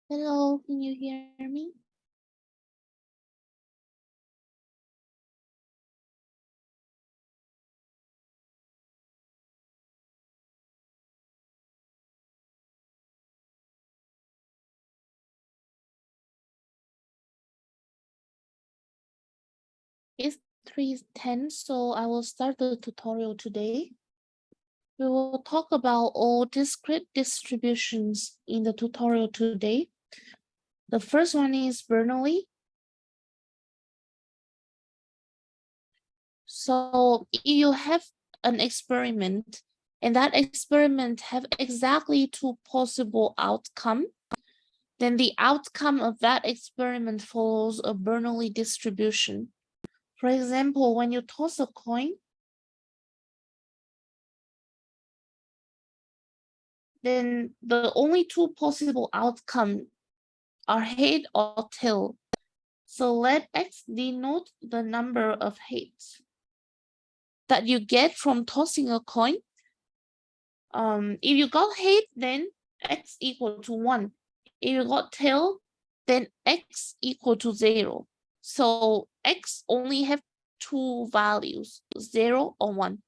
Hello, can you hear me? It's 3:10, so I will start the tutorial today. We will talk about all discrete distributions in the tutorial today. The first one is Bernoulli. So if you have an experiment and that experiment have exactly two possible outcomes, then the outcome of that experiment follows a Bernoulli distribution. For example, when you toss a coin, then the only two possible outcomes are head or tail. So let X denote the number of heads that you get from tossing a coin. If you got head, then X equal to 1. If you got tail, then X equal to 0. So X only have two values, 0 or 1.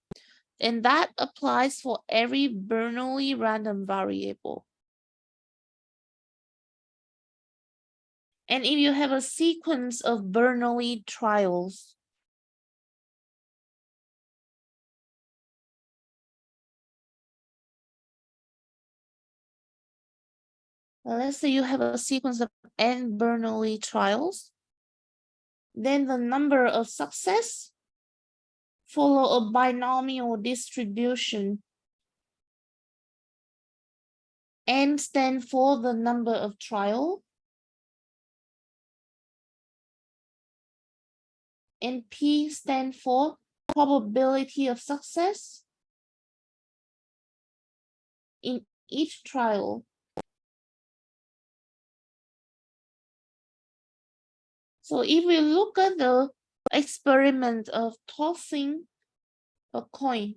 And that applies for every Bernoulli random variable. And if you have a sequence of Bernoulli trials, let's say you have a sequence of n Bernoulli trials, then the number of success follow a binomial distribution. N stand for the number of trial, and P stand for probability of success in each trial. So if we look at the experiment of tossing a coin,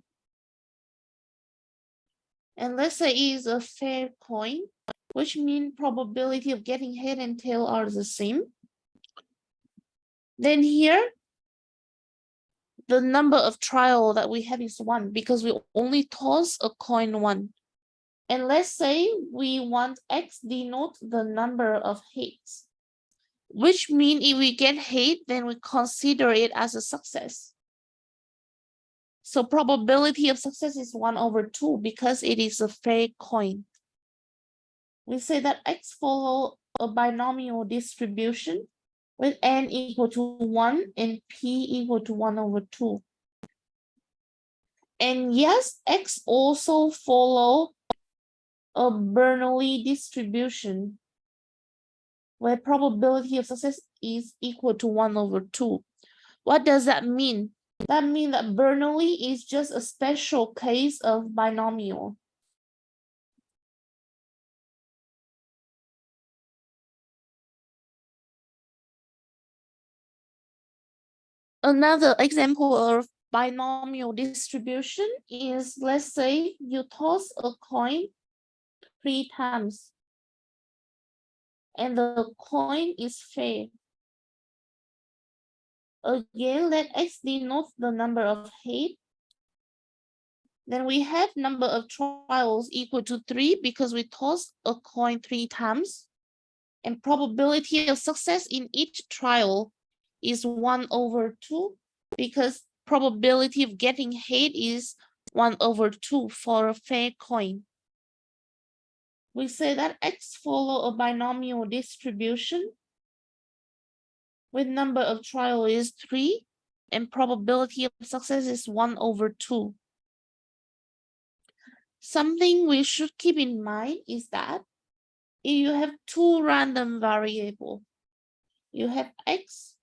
and let's say it is a fair coin, which means probability of getting head and tail are the same. Then here, the number of trial that we have is 1 because we only toss a coin 1. And let's say we want X denote the number of heads, which means if we get head, then we consider it as a success. So probability of success is 1/2 because it is a fair coin. We say that X follow a binomial distribution with n equal to 1 and p equal to 1/2. And yes, X also follow a Bernoulli distribution where probability of success is equal to 1/2. What does that mean? That means that Bernoulli is just a special case of binomial. Another example of binomial distribution is, let's say you toss a coin 3 times and the coin is fair. Again, let X denote the number of heads. Then we have number of trials equal to 3 because we toss a coin 3 times. And probability of success in each trial is 1/2 because probability of getting head is 1/2 for a fair coin. We say that X follow a binomial distribution with number of trial is 3 and probability of success is 1/2. Something we should keep in mind is that if you have two random variables, you have X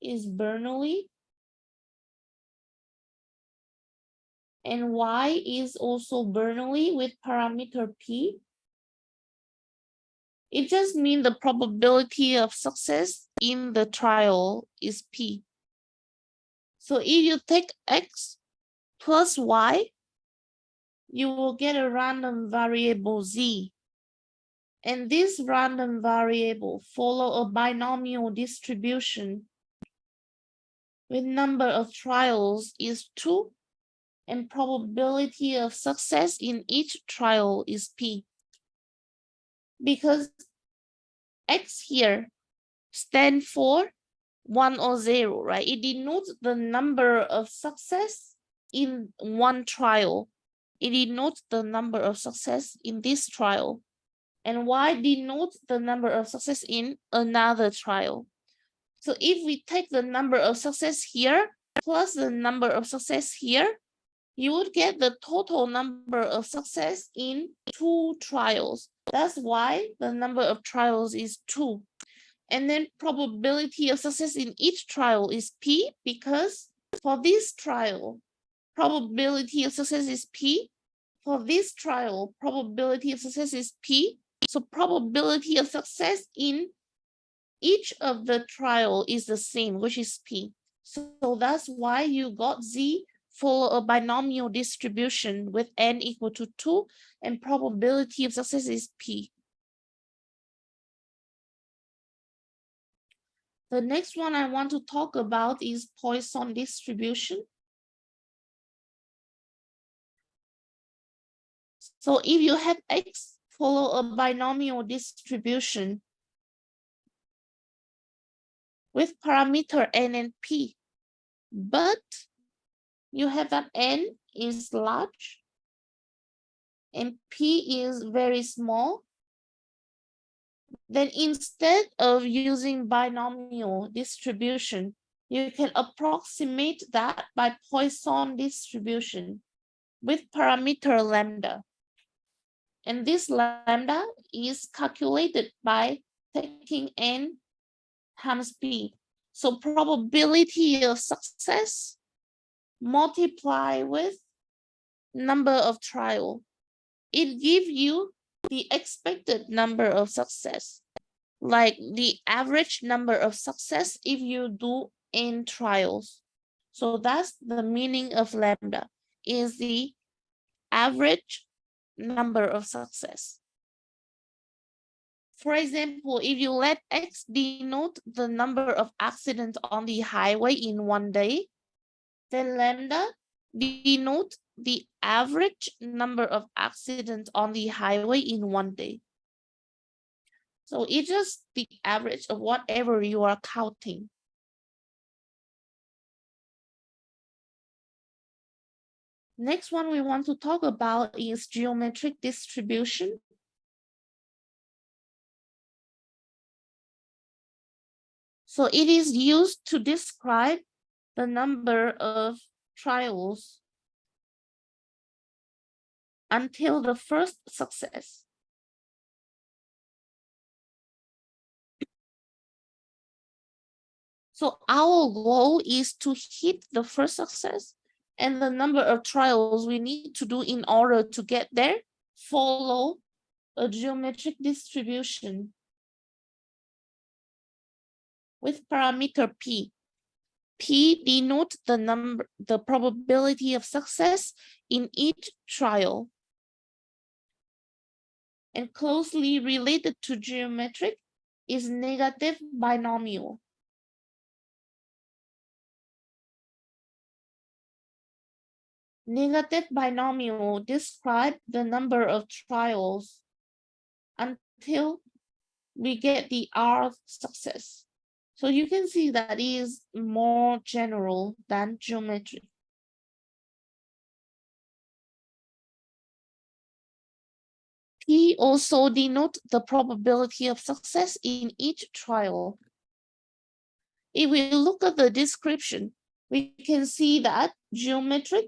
is Bernoulli and Y is also Bernoulli with parameter P. It just means the probability of success in the trial is P. So if you take X plus Y, you will get a random variable Z. And this random variable follow a binomial distribution with number of trials is 2 and probability of success in each trial is P. Because X here stand for 1 or 0, right? It denotes the number of success in one trial. It denotes the number of success in this trial. And Y denotes the number of success in another trial. So if we take the number of success here plus the number of success here, you would get the total number of success in 2 trials. That's why the number of trials is 2. And then probability of success in each trial is P, because for this trial, probability of success is P. For this trial, probability of success is P. So probability of success in each of the trial is the same, which is P. So that's why you got Z for a binomial distribution with N equal to 2 and probability of success is P. The next one I want to talk about is Poisson distribution. So if you have X follow a binomial distribution with parameter N and P, but you have that N is large and P is very small, then instead of using binomial distribution, you can approximate that by Poisson distribution with parameter lambda. And this lambda is calculated by taking N times P. So probability of success multiply with number of trial. It gives you the expected number of success, like the average number of success if you do N trials. So that's the meaning of lambda, is the average number of success. For example, if you let X denote the number of accidents on the highway in one day, then lambda denote the average number of accidents on the highway in one day. So it's just the average of whatever you are counting. Next one we want to talk about is geometric distribution. So it is used to describe the number of trials until the first success. So our goal is to hit the first success, and the number of trials we need to do in order to get there follow a geometric distribution with parameter P. P denotes the probability of success in each trial. And closely related to geometric is negative binomial. Negative binomial describe the number of trials until we get the R success. So you can see that is more general than geometric. P also denote the probability of success in each trial. If we look at the description, we can see that geometric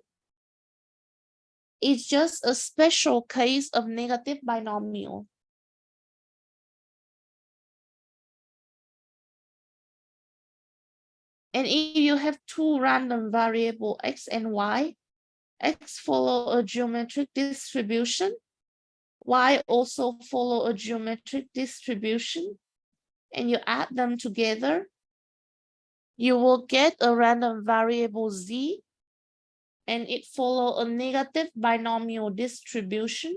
is just a special case of negative binomial. And if you have two random variable X and Y, X follow a geometric distribution, Y also follow a geometric distribution, and you add them together, you will get a random variable Z, and it follow a negative binomial distribution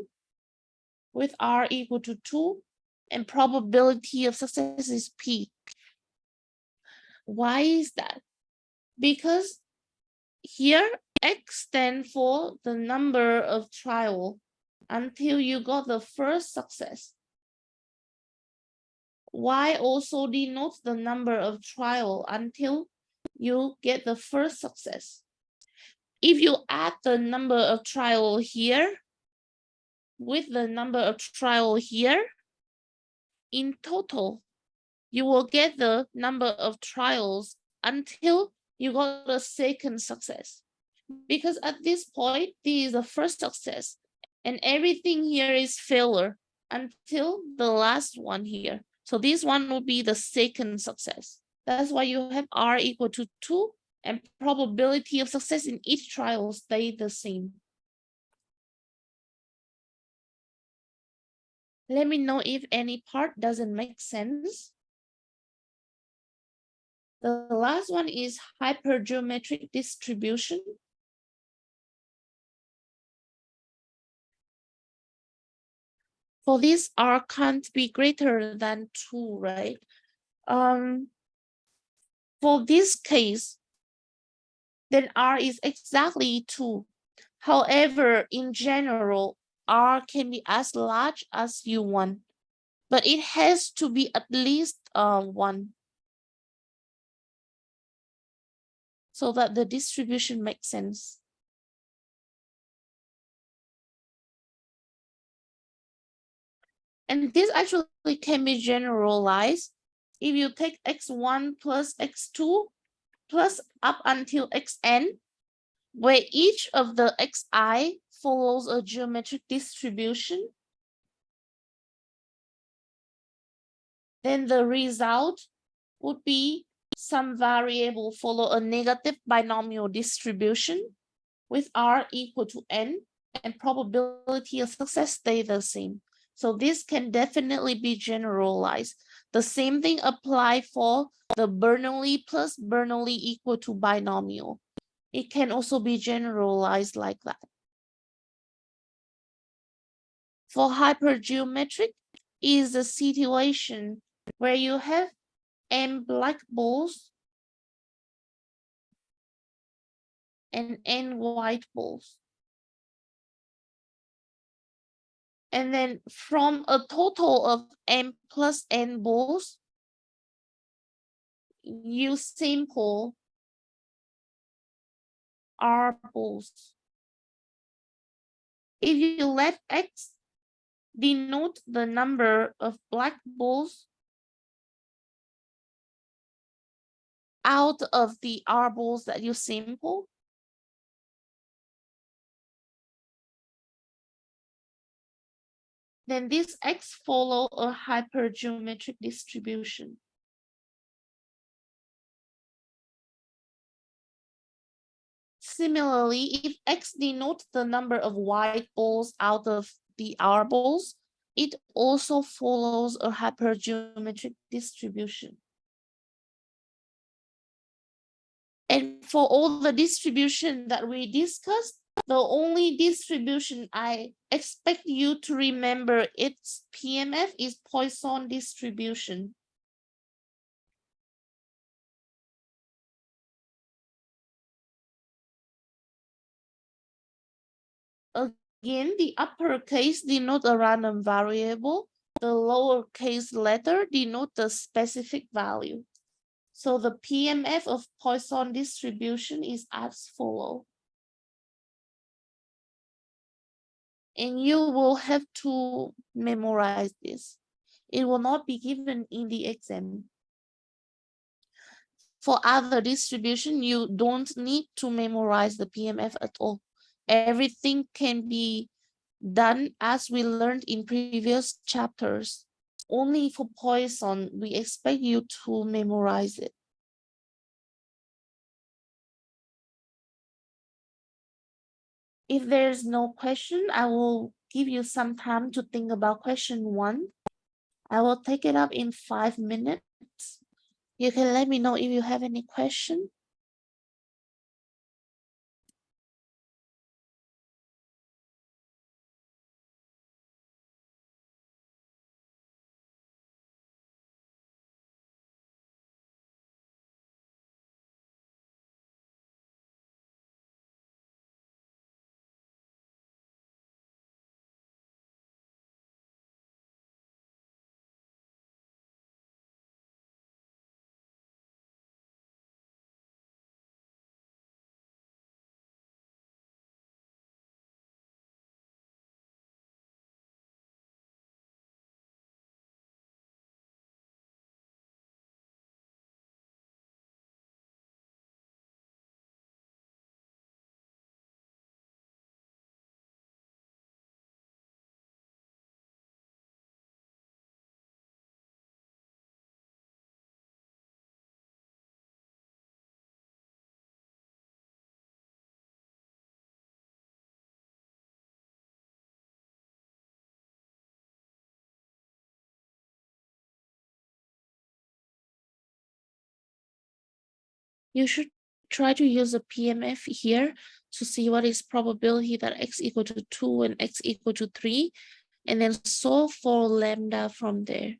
with R equal to 2 and probability of success is P. Why is that? Because here X stands for the number of trial until you got the first success. Y also denotes the number of trial until you get the first success. If you add the number of trial here with the number of trial here, in total, you will get the number of trials until you got the second success. Because at this point, this is the first success, and everything here is failure until the last one here. So this one will be the second success. That's why you have R equal to 2, and probability of success in each trial stay the same. Let me know if any part doesn't make sense. The last one is hypergeometric distribution. For this, R can't be greater than 2, right? For this case, then R is exactly 2. However, in general, R can be as large as you want, but it has to be at least 1 so that the distribution makes sense. And this actually can be generalized. If you take x1 plus x2 plus up until xn, where each of the xi follows a geometric distribution, then the result would be some variable follow a negative binomial distribution with R equal to n, and probability of success stay the same. So this can definitely be generalized. The same thing apply for the Bernoulli plus Bernoulli equal to binomial. It can also be generalized like that. For hypergeometric is a situation where you have n black balls and n white balls. And then from a total of m plus n balls, you sample R balls. If you let X denote the number of black balls out of the R balls that you sample, then this X follow a hypergeometric distribution. Similarly, if X denotes the number of white balls out of the R balls, it also follows a hypergeometric distribution. And for all the distribution that we discussed, the only distribution I expect you to remember its PMF is Poisson distribution. Again, the uppercase denote a random variable. The lowercase letter denote the specific value. So the PMF of Poisson distribution is as follows. And you will have to memorize this. It will not be given in the exam. For other distribution, you don't need to memorize the PMF at all. Everything can be done as we learned in previous chapters. Only for Poisson, we expect you to memorize it. If there's no question, I will give you some time to think about question 1. I will take it up in 5 minutes. You can let me know if you have any question. You should try to use a PMF here to see what is probability that x equal to 2 and x equal to 3, and then solve for lambda from there.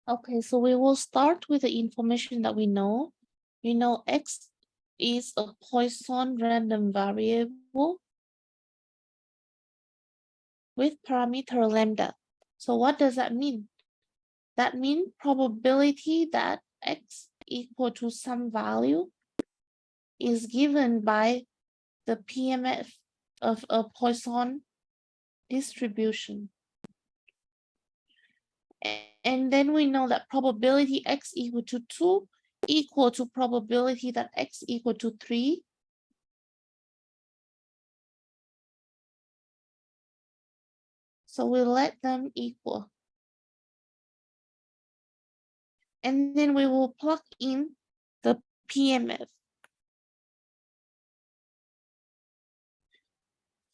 Okay, so we will start with the information that we know. We know x is a Poisson random variable with parameter lambda. So what does that mean? That means probability that x equal to some value is given by the PMF of a Poisson distribution. And then we know that probability x equal to 2 equal to probability that x equal to 3. So we let them equal. And then we will plug in the PMF.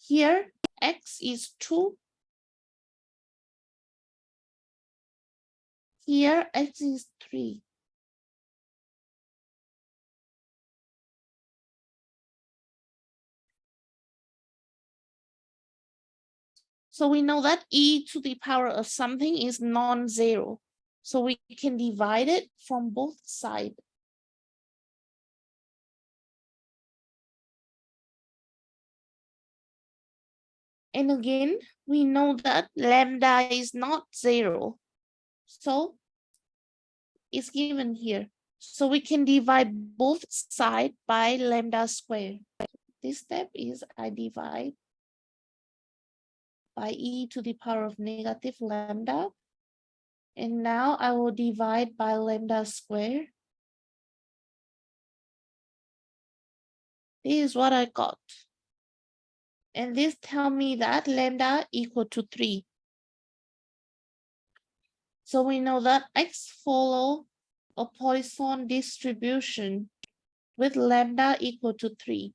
Here, x is 2. Here, x is 3. So we know that e to the power of something is non-zero. So we can divide it from both sides. And again, we know that lambda is not 0. So it's given here. So we can divide both sides by lambda squared. This step is I divide by e to the power of negative lambda. And now I will divide by lambda squared. This is what I got. And this tell me that lambda equal to 3. So we know that x follow a Poisson distribution with lambda equal to 3.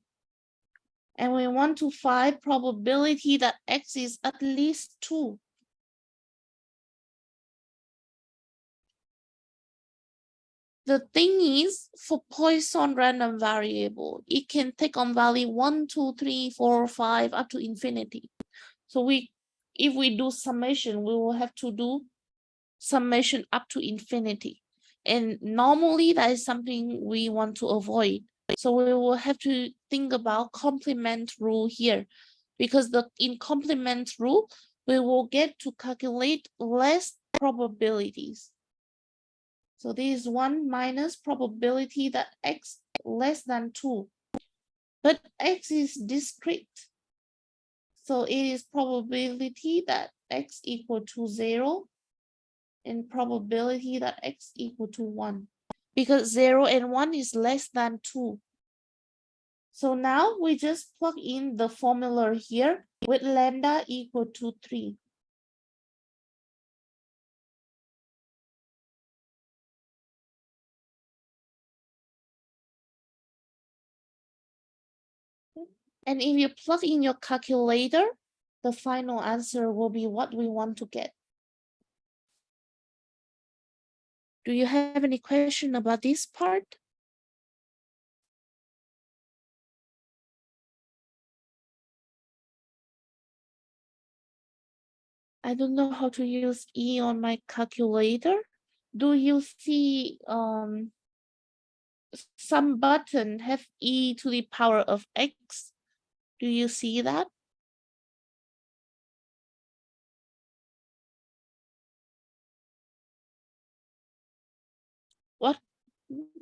And we want to find probability that x is at least 2. The thing is, for Poisson random variable, it can take on value 1, 2, 3, 4, 5, up to infinity. So if we do summation, we will have to do summation up to infinity. And normally that is something we want to avoid. So we will have to think about complement rule here, because in complement rule, we will get to calculate less probabilities. So this is 1 minus probability that x less than 2. But x is discrete. So it is probability that x equal to 0 and probability that x equal to 1. Because 0 and 1 is less than 2. So now we just plug in the formula here with lambda equal to 3. And if you plug in your calculator, the final answer will be what we want to get. Do you have any question about this part? I don't know how to use E on my calculator. Do you see some button have E to the power of X? Do you see that? What?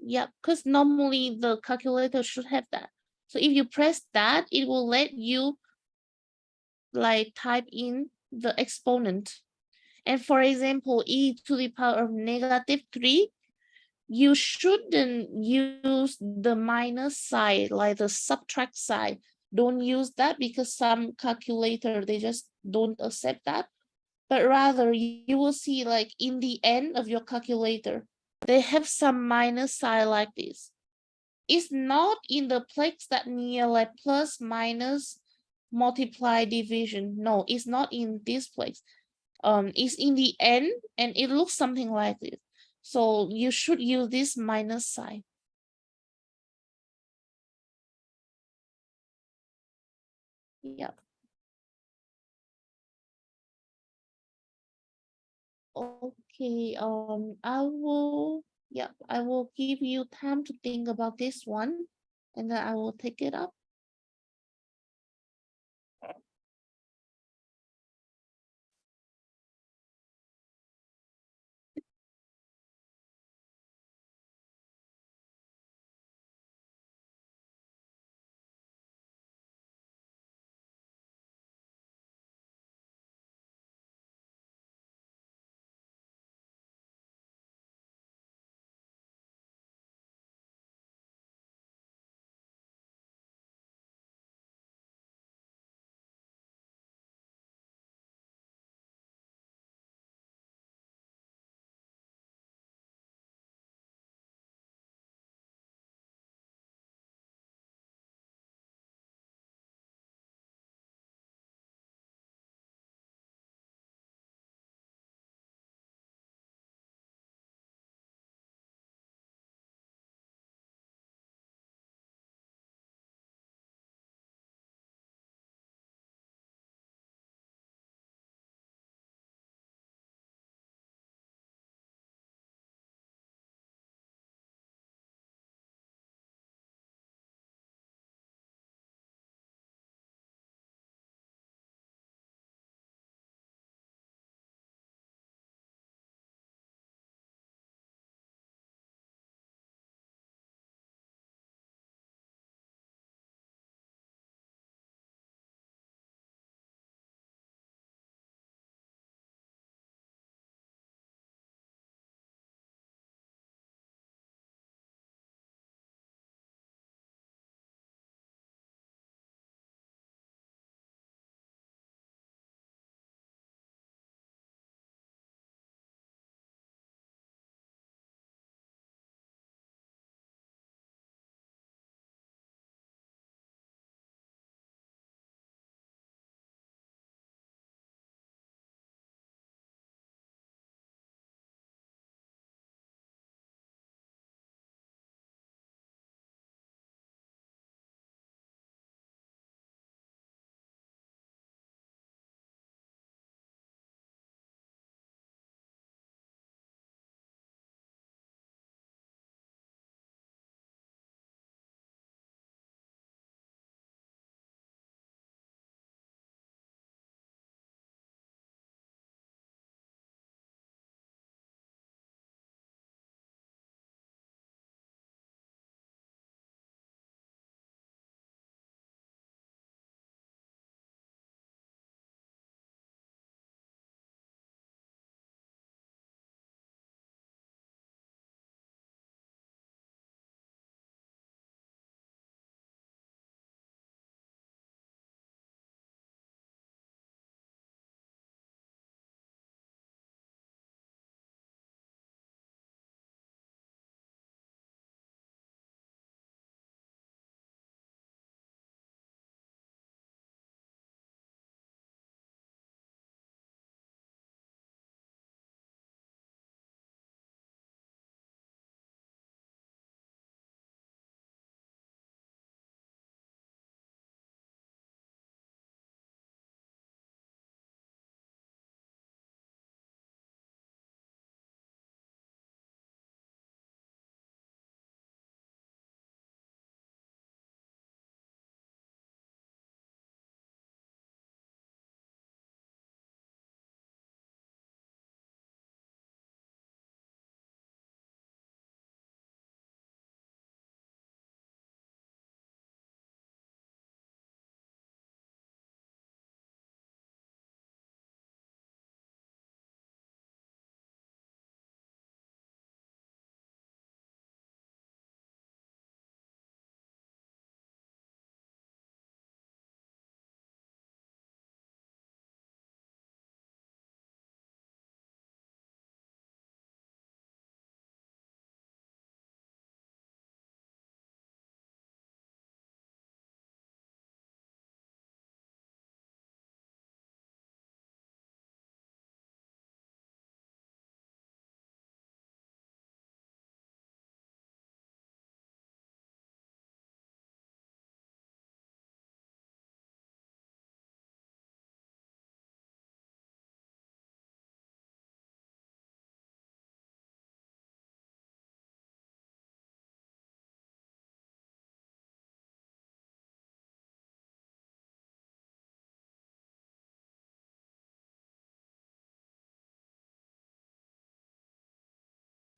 Yeah, because normally the calculator should have that. So if you press that, it will let you like type in the exponent. And for example, e to the power of negative 3, you shouldn't use the minus sign, like the subtract sign. Don't use that because some calculator, they just don't accept that. But rather, you will see like in the end of your calculator, they have some minus sign like this. It's not in the place that near like plus, minus, multiply, division. No, it's not in this place. It's in the end and it looks something like this. So you should use this minus sign. Yep. Okay, I will give you time to think about this one and then I will take it up.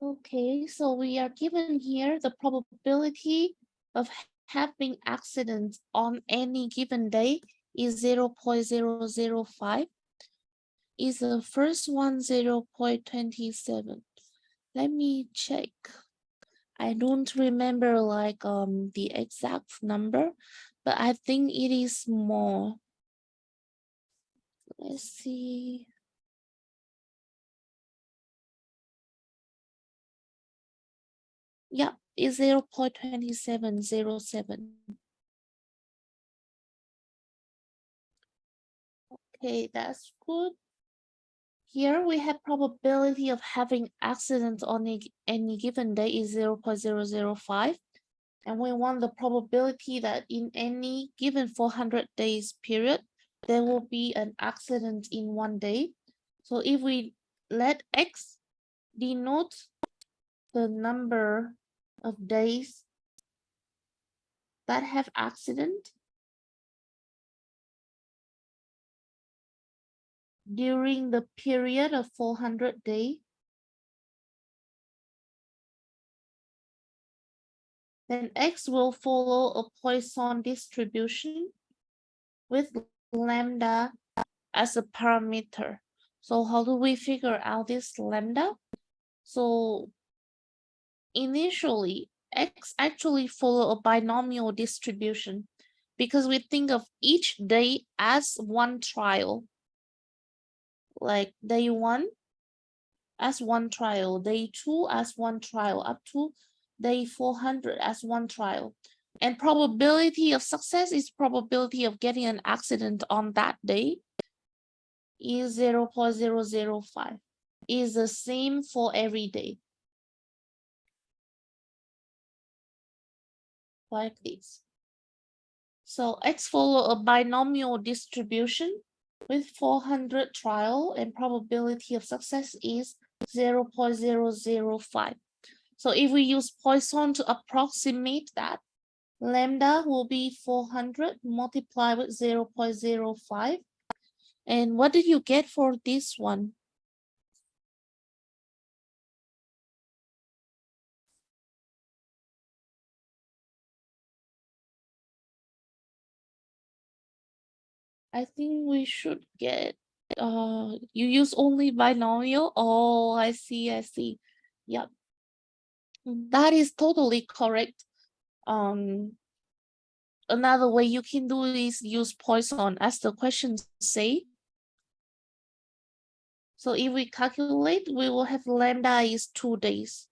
Okay, so we are given here the probability of having accidents on any given day is 0.005. Is the first one 0.27? Let me check. I don't remember like the exact number, but I think it is more. Let's see. Yeah, it's 0.2707. Okay, that's good. Here we have probability of having accidents on any given day is 0.005. And we want the probability that in any given 400 days period, there will be an accident in one day. So if we let X denote the number of days that have accident during the period of 400 days, then X will follow a Poisson distribution with lambda as a parameter. So how do we figure out this lambda? So initially, X actually follow a binomial distribution because we think of each day as one trial. Like day 1 as one trial, day 2 as one trial, up to day 400 as one trial. And probability of success is probability of getting an accident on that day is 0.005. Is the same for every day. Like this. So X follow a binomial distribution with 400 trial and probability of success is 0.005. So if we use Poisson to approximate that, lambda will be 400 multiplied with 0.05. And what did you get for this one? I think we should get, you use only binomial. Oh, I see, I see. Yep. That is totally correct. Another way you can do is use Poisson as the questions say. So if we calculate, we will have lambda is 2 days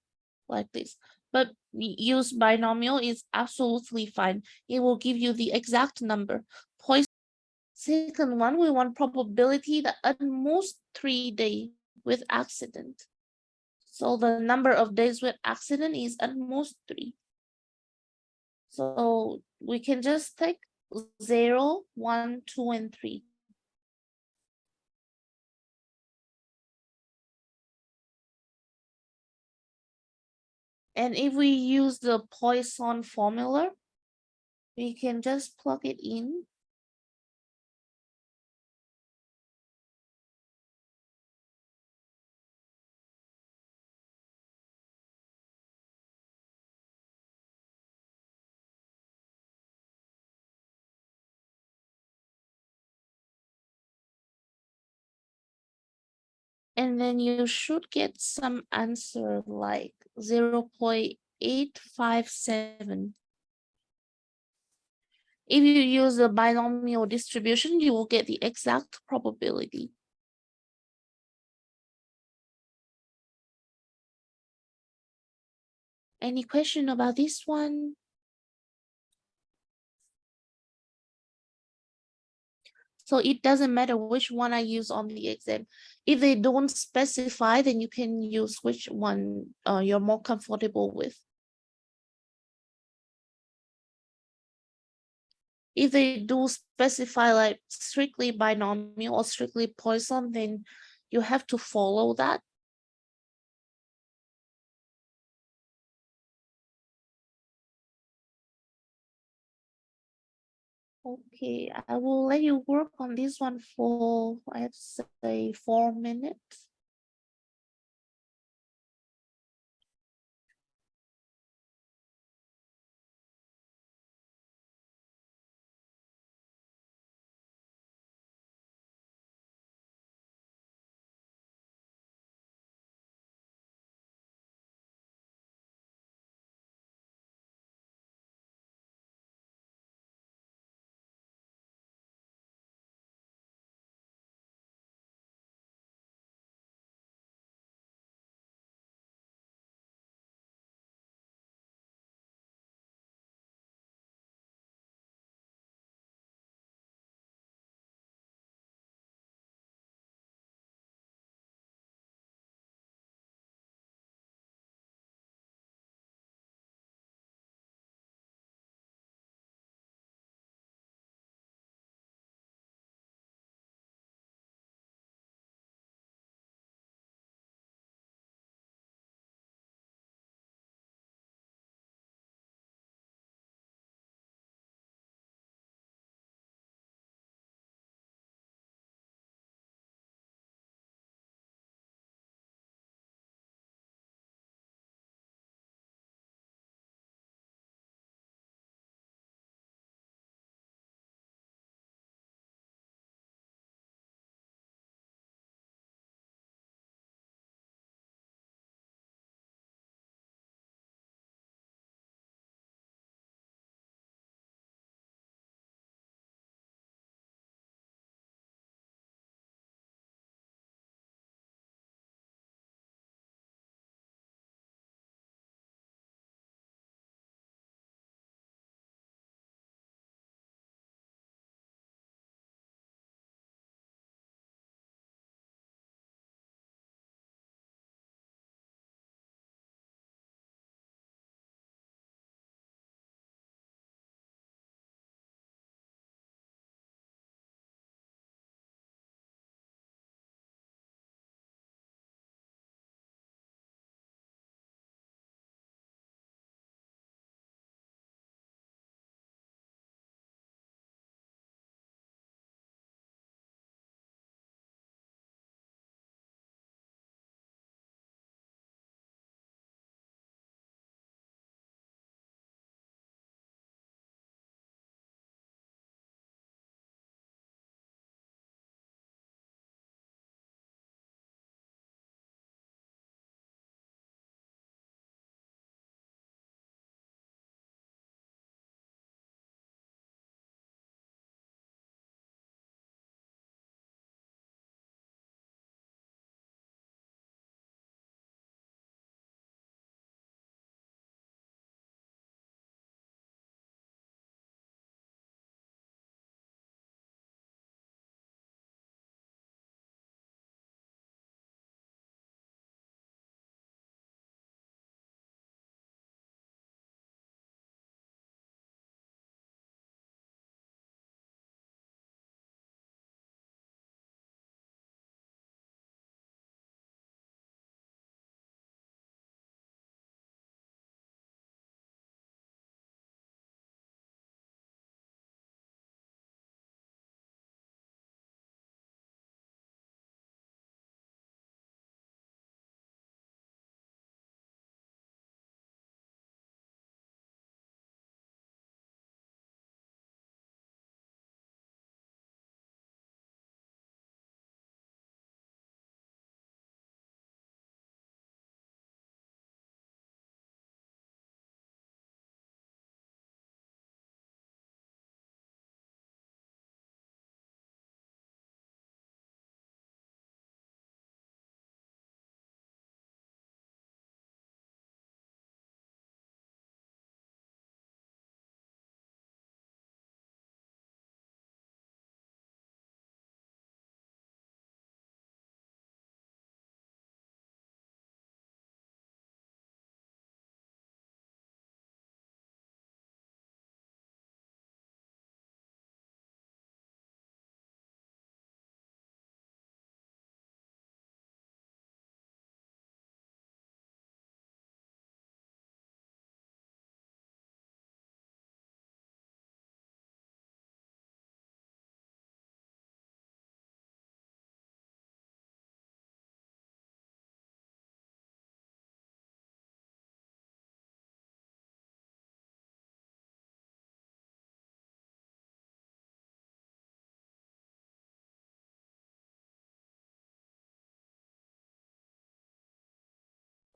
like this. But use binomial is absolutely fine. It will give you the exact number. Poisson. Second one, we want probability that at most 3 days with accident. So the number of days with accident is at most 3. So we can just take 0, 1, 2, and 3. And if we use the Poisson formula, we can just plug it in. And then you should get some answer like 0.857. If you use the binomial distribution, you will get the exact probability. Any question about this one? So it doesn't matter which one I use on the exam. If they don't specify, then you can use which one you're more comfortable with. If they do specify like strictly binomial or strictly Poisson, then you have to follow that. Okay, I will let you work on this one for, I'd say, 4 minutes.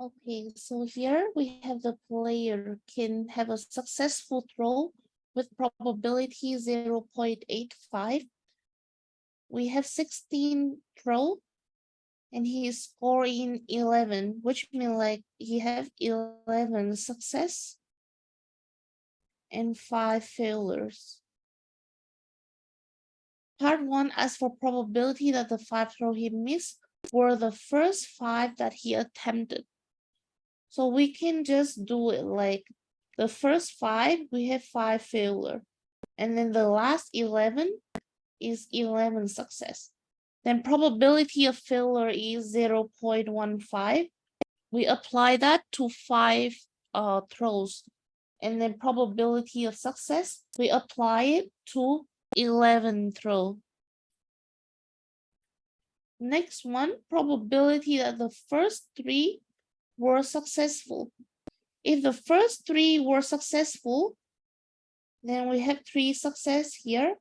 Okay, so here we have the player can have a successful throw with probability 0.85. We have 16 throw and he is scoring 11, which means like he have 11 success and 5 failures. Part 1 asks for probability that the 5 throw he missed were the first 5 that he attempted. So we can just do it like the first 5, we have 5 failure. And then the last 11 is 11 success. Then probability of failure is 0.15. We apply that to 5 throws. And then probability of success, we apply it to 11 throw. Next one, probability that the first 3 were successful. If the first 3 were successful, then we have 3 success here.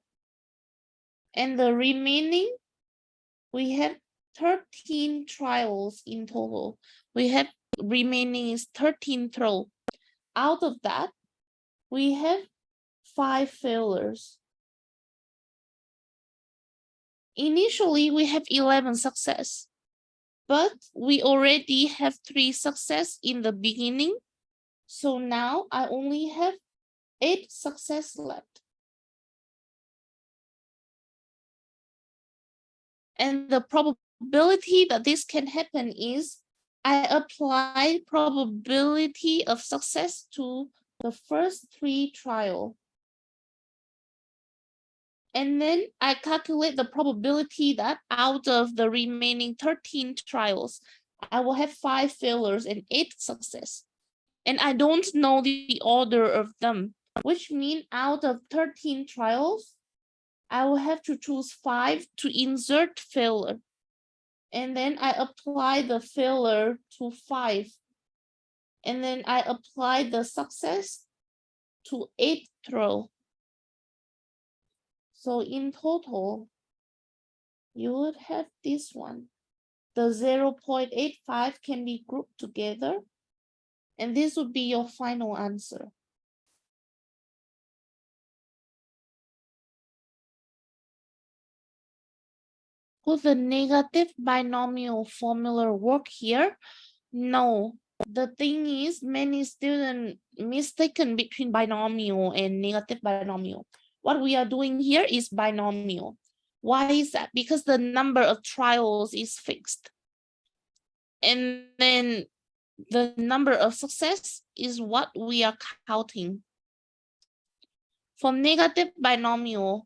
And the remaining, we have 13 trials in total. We have remaining is 13 throw. Out of that, we have 5 failures. Initially, we have 11 success, but we already have 3 success in the beginning. So now I only have 8 success left. And the probability that this can happen is I apply probability of success to the first 3 trial. And then I calculate the probability that out of the remaining 13 trials, I will have 5 failures and 8 success. And I don't know the order of them, which means out of 13 trials, I will have to choose 5 to insert failure. And then I apply the failure to 5. And then I apply the success to 8 throw. So in total, you would have this one. The 0.85 can be grouped together. And this would be your final answer. Would the negative binomial formula work here? No. The thing is, many students mistaken between binomial and negative binomial. What we are doing here is binomial. Why is that? Because the number of trials is fixed. And then the number of success is what we are counting. For negative binomial,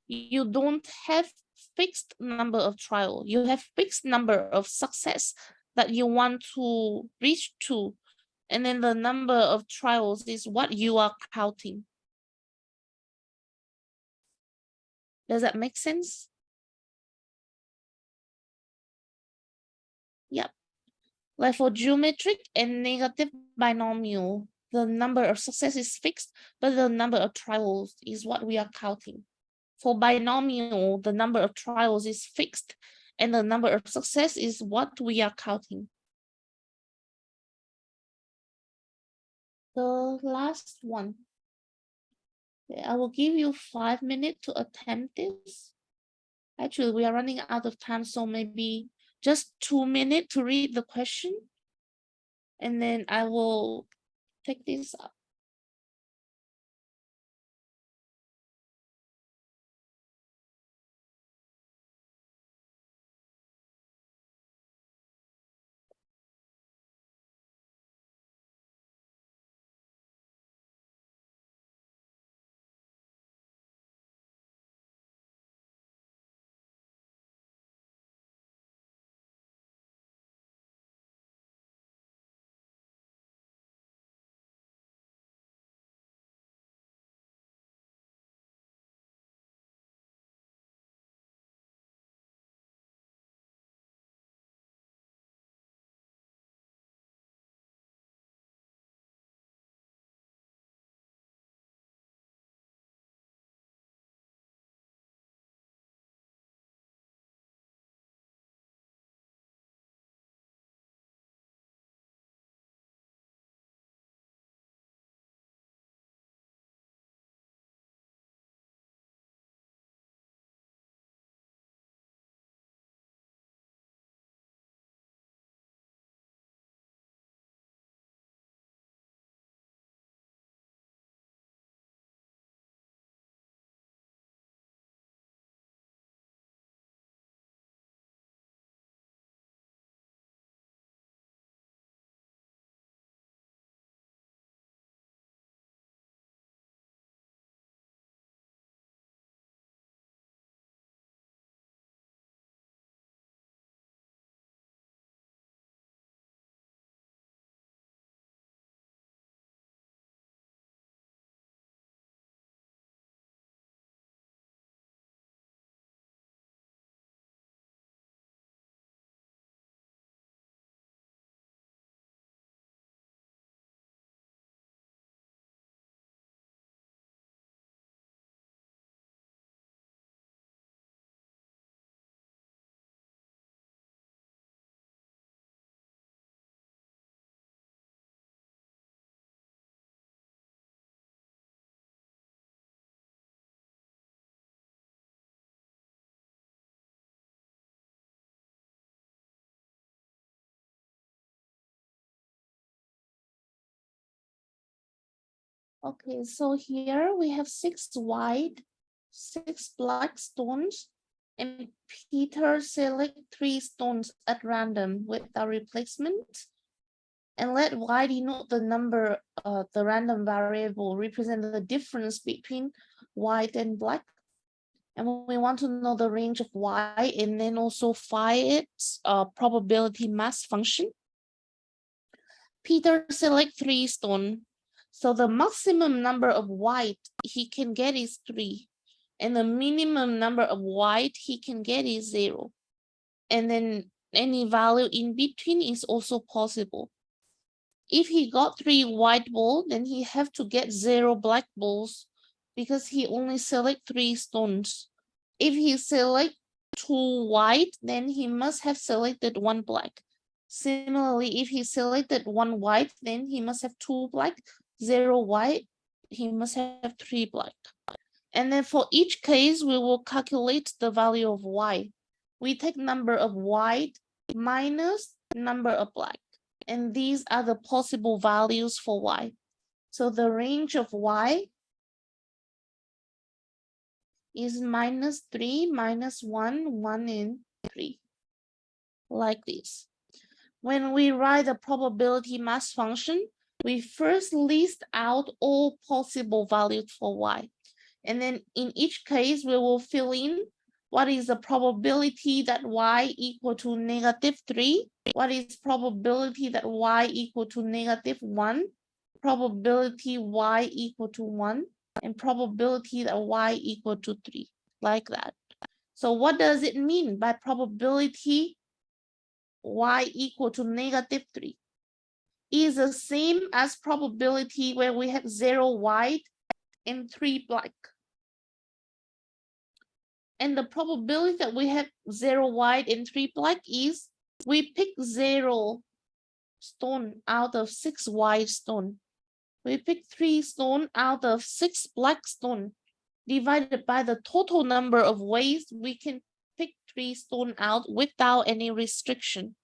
you don't have fixed number of trial. You have fixed number of success that you want to reach to. And then the number of trials is what you are counting. Does that make sense? Yep. Like for geometric and negative binomial, the number of success is fixed, but the number of trials is what we are counting. For binomial, the number of trials is fixed, and the number of success is what we are counting. The last one. I will give you 5 minutes to attempt this. Actually, we are running out of time, so maybe just 2 minutes to read the question. And then I will take this up. Okay, so here we have 6 white, 6 black stones, and Peter select 3 stones at random with a replacement. And let y denote the number, the random variable represent the difference between white and black. And we want to know the range of y and then also find its probability mass function. Peter select 3 stone. So the maximum number of white he can get is 3. And the minimum number of white he can get is 0. And then any value in between is also possible. If he got 3 white balls, then he have to get 0 black balls because he only select 3 stones. If he select 2 white, then he must have selected 1 black. Similarly, if he selected 1 white, then he must have 2 black, 0 white, he must have 3 black. And then for each case, we will calculate the value of y. We take number of white minus number of black. And these are the possible values for y. So the range of y is -3, -1, 1, and 3, like this. When we write the probability mass function, we first list out all possible values for y. And then in each case, we will fill in what is the probability that y equal to -3, what is probability that y equal to -1, probability y equal to 1, and probability that y equal to 3, like that. So what does it mean by probability y equal to -3? Is the same as probability where we have 0 white and 3 black. And the probability that we have 0 white and 3 black is we pick 0 stone out of 6 white stone. We pick 3 stone out of 6 black stone. Divided by the total number of ways we can pick 3 stone out without any restriction.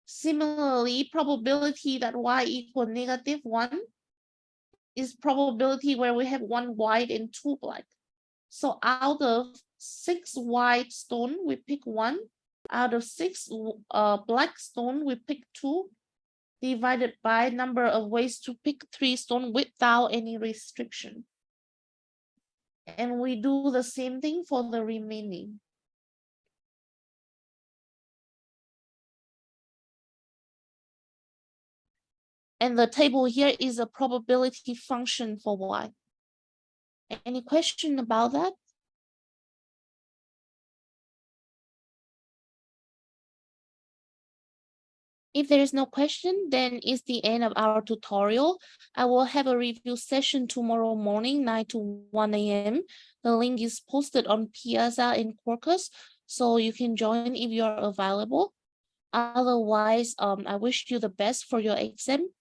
Similarly, probability that y equal -1 is probability where we have 1 white and 2 black. So out of 6 white stone, we pick 1. Out of 6 black stone, we pick 2, divided by number of ways to pick 3 stone without any restriction. And we do the same thing for the remaining. And the table here is a probability function for y. Any question about that? If there is no question, then it's the end of our tutorial. I will have a review session tomorrow morning, 9 to 1 a.m. The link is posted on Piazza and Quarkus, so you can join if you are available. Otherwise, I wish you the best for your exam.